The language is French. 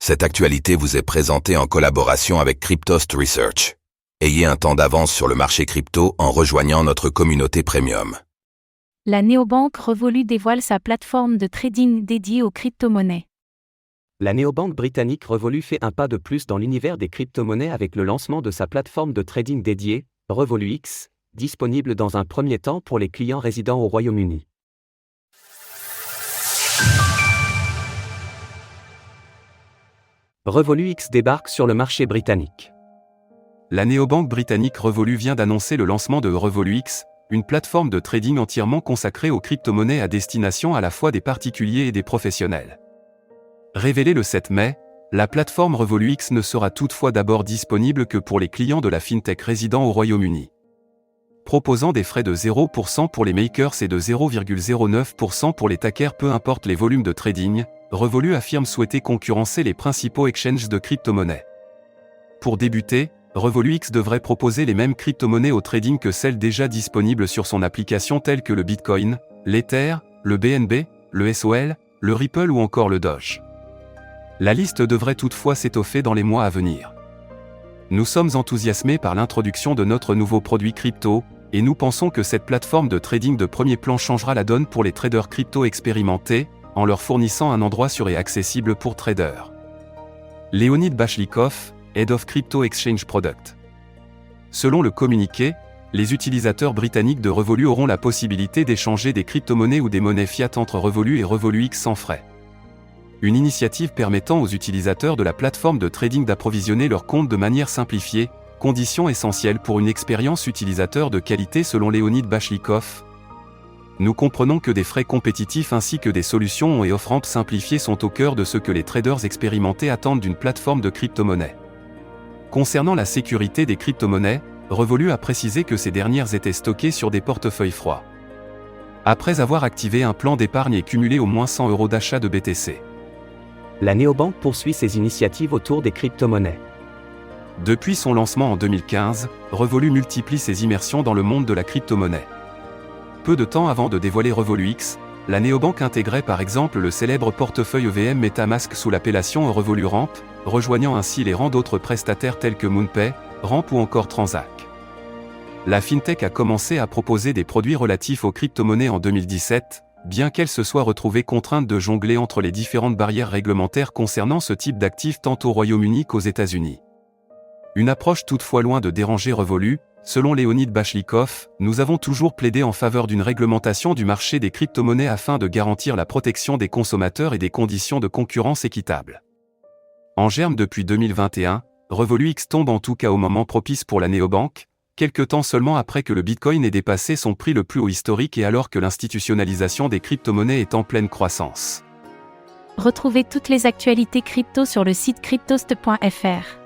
Cette actualité vous est présentée en collaboration avec Cryptost Research. Ayez un temps d'avance sur le marché crypto en rejoignant notre communauté premium. La néobanque Revolut dévoile sa plateforme de trading dédiée aux crypto-monnaies. La néobanque britannique Revolut fait un pas de plus dans l'univers des crypto-monnaies avec le lancement de sa plateforme de trading dédiée, RevoluX, disponible dans un premier temps pour les clients résidant au Royaume-Uni. RevoluX débarque sur le marché britannique. La néobanque britannique Revolut vient d'annoncer le lancement de RevoluX, une plateforme de trading entièrement consacrée aux crypto-monnaies à destination à la fois des particuliers et des professionnels. Révélée le 7 mai, la plateforme RevoluX ne sera toutefois d'abord disponible que pour les clients de la fintech résidant au Royaume-Uni. Proposant des frais de 0% pour les makers et de 0,09% pour les takers peu importe les volumes de trading, Revolut affirme souhaiter concurrencer les principaux exchanges de crypto-monnaies. Pour débuter, RevoluX devrait proposer les mêmes crypto-monnaies au trading que celles déjà disponibles sur son application telles que le Bitcoin, l'Ether, le BNB, le SOL, le Ripple ou encore le Doge. La liste devrait toutefois s'étoffer dans les mois à venir. Nous sommes enthousiasmés par l'introduction de notre nouveau produit crypto, et nous pensons que cette plateforme de trading de premier plan changera la donne pour les traders crypto expérimentés, en leur fournissant un endroit sûr et accessible pour traders. Leonid Bashlikov, Head of Crypto Exchange Product. Selon le communiqué, les utilisateurs britanniques de Revolut auront la possibilité d'échanger des crypto-monnaies ou des monnaies fiat entre Revolut et RevoluX sans frais. Une initiative permettant aux utilisateurs de la plateforme de trading d'approvisionner leur compte de manière simplifiée, condition essentielle pour une expérience utilisateur de qualité selon Leonid Bashlikov. Nous comprenons que des frais compétitifs ainsi que des solutions et off-ramps simplifiées sont au cœur de ce que les traders expérimentés attendent d'une plateforme de crypto-monnaies. Concernant la sécurité des crypto-monnaies, Revolut a précisé que ces dernières étaient stockées sur des portefeuilles froids. Après avoir activé un plan d'épargne et cumulé au moins 100 € d'achat de BTC. La néobanque poursuit ses initiatives autour des crypto-monnaies. Depuis son lancement en 2015, Revolut multiplie ses immersions dans le monde de la crypto-monnaie. Peu de temps avant de dévoiler RevoluX, la néobanque intégrait par exemple le célèbre portefeuille EVM MetaMask sous l'appellation Revolut Ramp, rejoignant ainsi les rangs d'autres prestataires tels que MoonPay, Ramp ou encore Transac. La fintech a commencé à proposer des produits relatifs aux crypto-monnaies en 2017, bien qu'elle se soit retrouvée contrainte de jongler entre les différentes barrières réglementaires concernant ce type d'actifs tant au Royaume-Uni qu'aux États-Unis. Une approche toutefois loin de déranger Revolut, selon Leonid Bashlikov, nous avons toujours plaidé en faveur d'une réglementation du marché des crypto-monnaies afin de garantir la protection des consommateurs et des conditions de concurrence équitables. En germe depuis 2021, RevoluX tombe en tout cas au moment propice pour la néobanque, quelque temps seulement après que le Bitcoin ait dépassé son prix le plus haut historique et alors que l'institutionnalisation des crypto-monnaies est en pleine croissance. Retrouvez toutes les actualités crypto sur le site cryptost.fr.